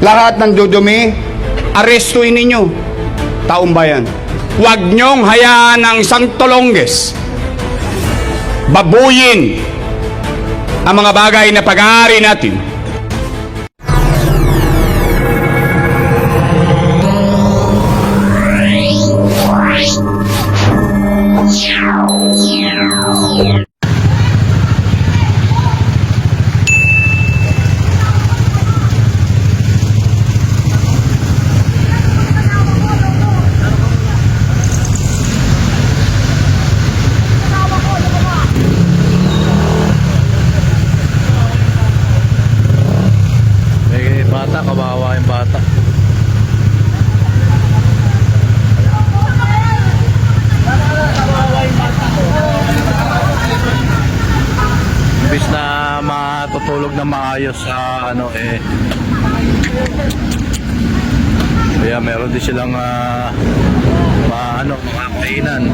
Lahat ng dudumi, arestuin ninyo, taong bayan. Huwag niyong hayaan ng isang Tolonges babuyin ang mga bagay na pag-aari natin. Kawawa yung bata. Imbis na matutulog na maayos sa ano kaya meron din silang mga kainan.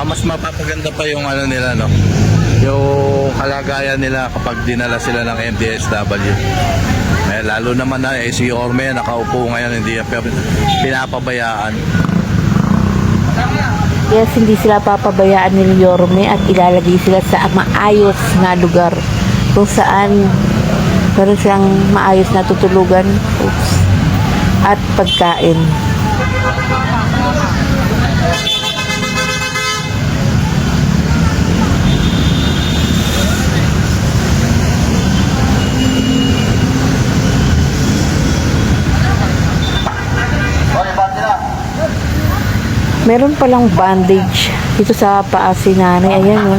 Mas mapapaganda pa yung nila, no, yung kalagayan nila kapag dinala sila ng MDSW. Lalo naman na si Orme nakaupo ngayon, hindi pinapabayaan. Yes, hindi sila papabayaan ni Yorme at ilalagay sila sa maayos na lugar kung saan meron silang maayos na tutulugan at pagkain. Meron palang bandage dito sa paa si nanay. Ayan, oh.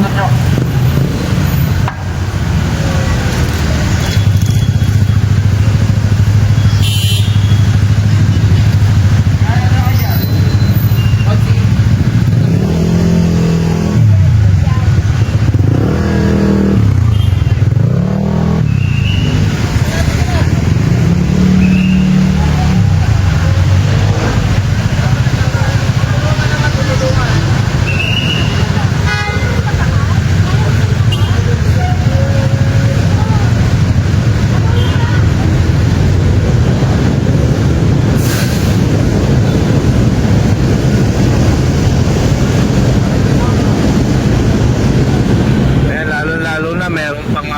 Meron pang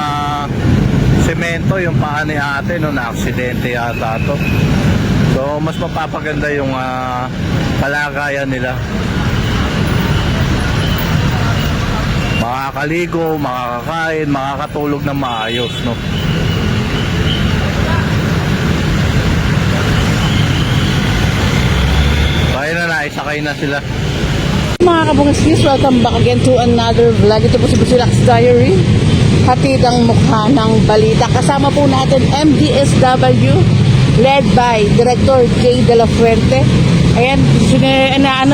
semento yung paa ni ate, no, na aksidente yata to. So mas mapapaganda yung kalagayan nila. Makakaligo, makakakain, makakatulog ng maayos, no. Kaya na naisakay na sila. Mga kabungasis, welcome back again to another vlog. Ito po si Busilak's Diary. Hatid ang mukha ng balita. Kasama po natin MDSW led by Director J. De La Fuente. Ayan,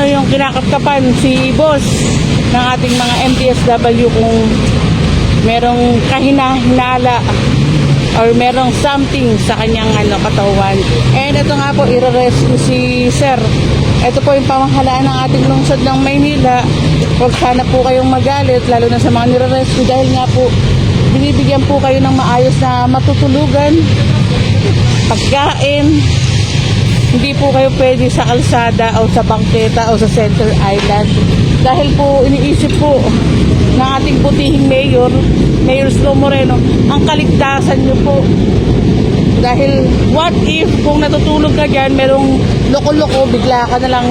yung kinakapkapan si boss ng ating mga MDSW kung merong kahina-hinala or merong something sa kanyang katawan. And ito nga po, i-rescue si Sir. Ito po yung pamahalaan ng ating lungsod ng Maynila. Huwag sana po kayong magalit, lalo na sa mga nire-rescue, dahil nga po, binibigyan po kayo ng maayos na matutulugan, pagkain. Hindi po kayo pwede sa kalsada o sa bangketa o sa Center Island. Dahil po, iniisip po ng ating butihing Mayor Slo Moreno, ang kaligtasan nyo po. Dahil what if kung natutulog ka dyan, merong loko-loko, bigla ka na lang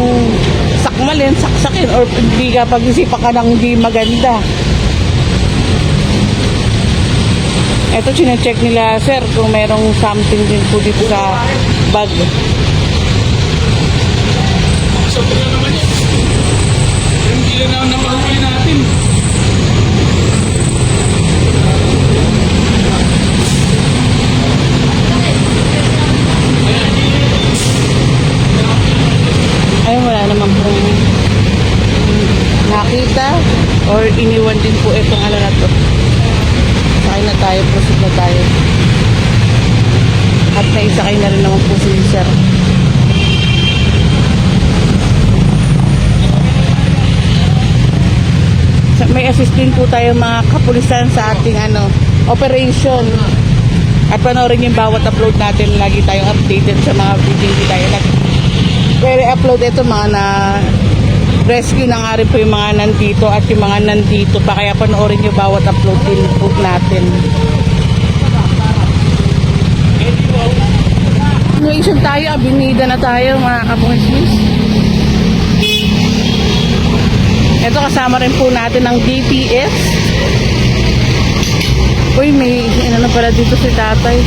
sakmalin, saksakin, or hindi ka pag-isipan ka ng hindi maganda. Ito, chinecheck nila, sir, kung merong something din po dito sa bag. Hindi na napahuli natin. Ay, wala naman pong nakita or iniwan din po itong na to. Sakay na tayo, proceed na tayo. At naisakay na rin naman po si Sir. May assistant po tayo mga kapulisan sa ating operation. At panoorin yung bawat upload natin. Lagi tayong updated sa mga video tayo. Pero upload ito mga na rescue na nga rin po yung mga nandito at yung mga nandito pa. Kaya panoorin yung bawat upload din po natin. Continuation tayo. Abinida na tayo mga kapulisan. Ito kasama rin po natin ng DPS. Uy, may na pala dito si tatay.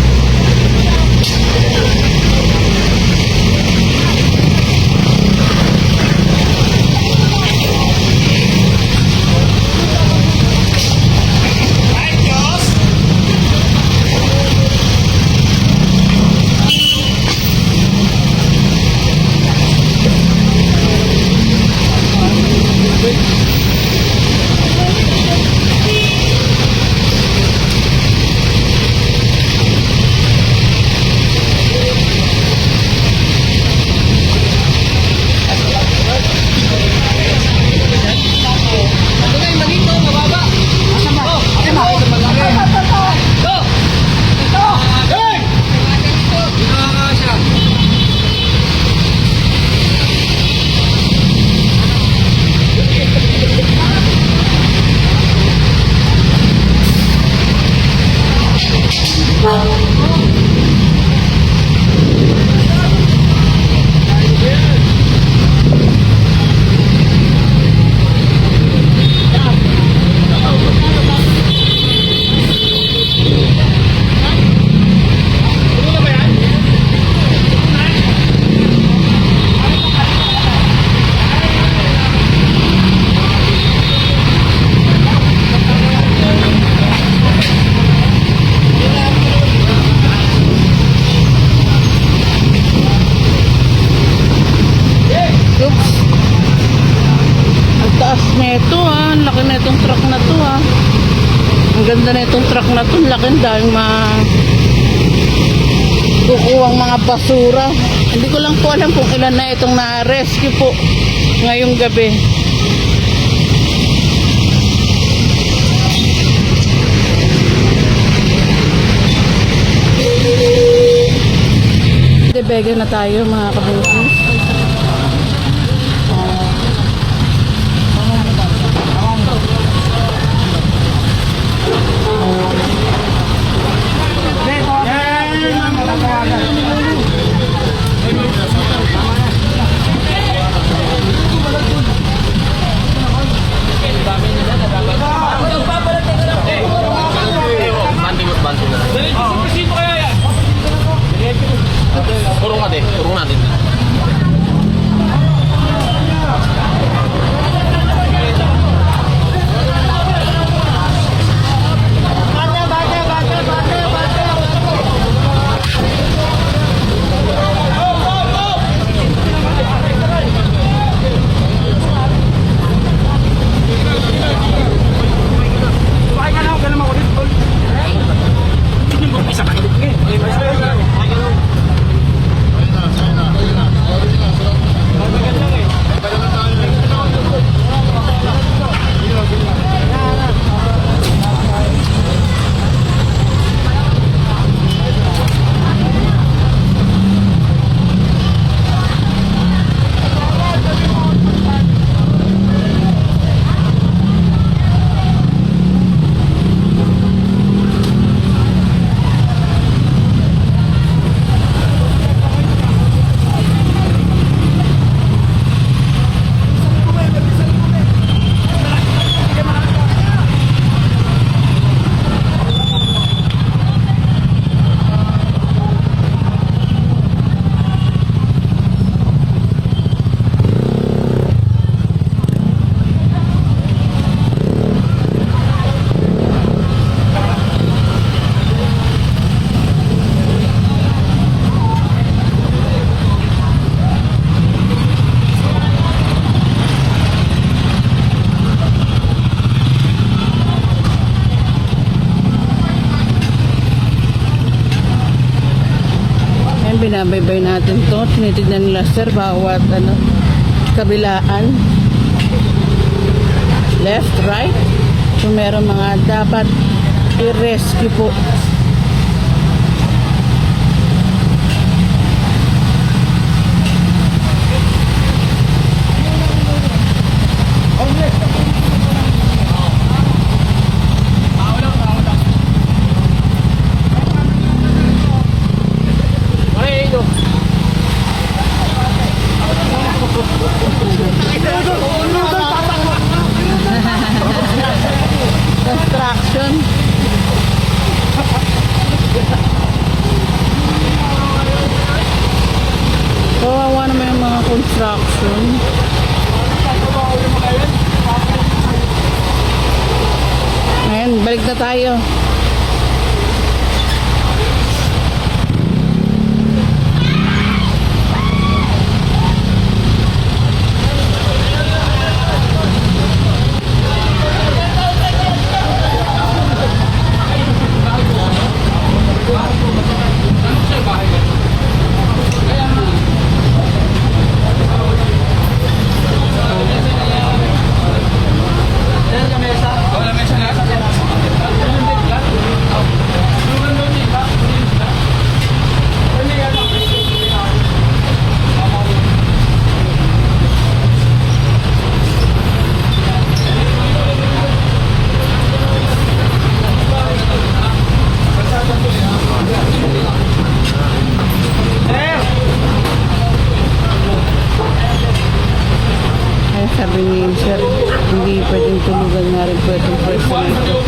Ganda na itong truck na ito. Laki dahil kukuhang mga basura. Hindi ko lang po alam kung ilan na itong na-rescue po ngayong gabi. Debega na tayo mga kabusis. Kurung natin. binabaybay natin to. Tinitignan nila sir bawat kabilaan. Left, right. Kung meron mga dapat i-rescue po. Construction. Kawawa naman yung mga construction. Ayan, balik na tayo. Sabi ni sir, hindi pwedeng tulugan nga rin po itong pwesto na ito.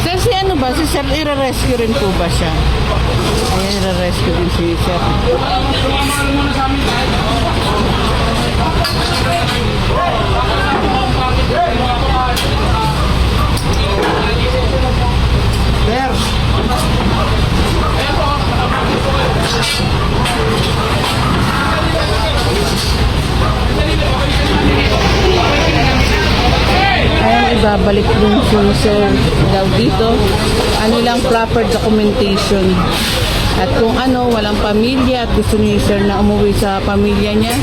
Sir, si ano ba? Si sir, i-rescue rin po ba siya? Ayan, i-rescue din si sir. Ayan, ibabalik din si sir daw dito. Ano lang proper documentation. At kung walang pamilya at gusto ni sir na umuwi sa pamilya niya,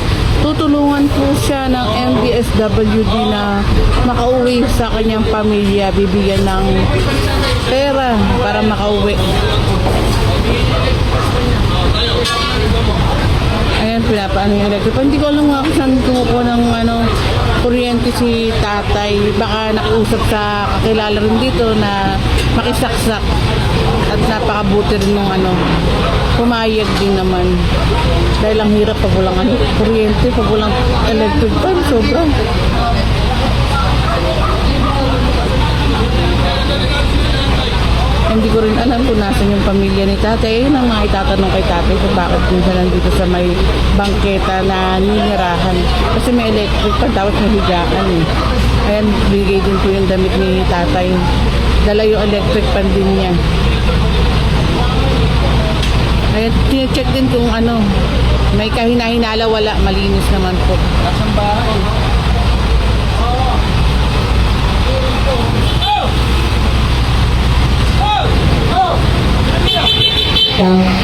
tutulungan po siya ng MDSWD na makauwi sa kanyang pamilya, bibigyan ng pera para makauwi. Ayan, pinapaano yung electric. Hindi ko alam nga kung saan kumukuha ng kuryente si tatay. Baka nakiusap sa kakilala rin dito na makisaksak. At napakabuti rin nung pumayag din naman. Dahil ang hirap pag walang kuryente, pag walang electric pan, sobra. Hindi ko rin alam kung nasan yung pamilya ni tatay. Ayun ang mga itatanong kay tatay kung bakit din siya nandito sa may bangketa na ninirahan. Kasi may electric pan, tapos may higaan eh. Ayan, bigay din po yung damit ni tatay. Dala yung electric pan din niya. Ayan, tine-check din kung may kahina-hinala, wala, malinis naman po. Nasaan bahay? Now,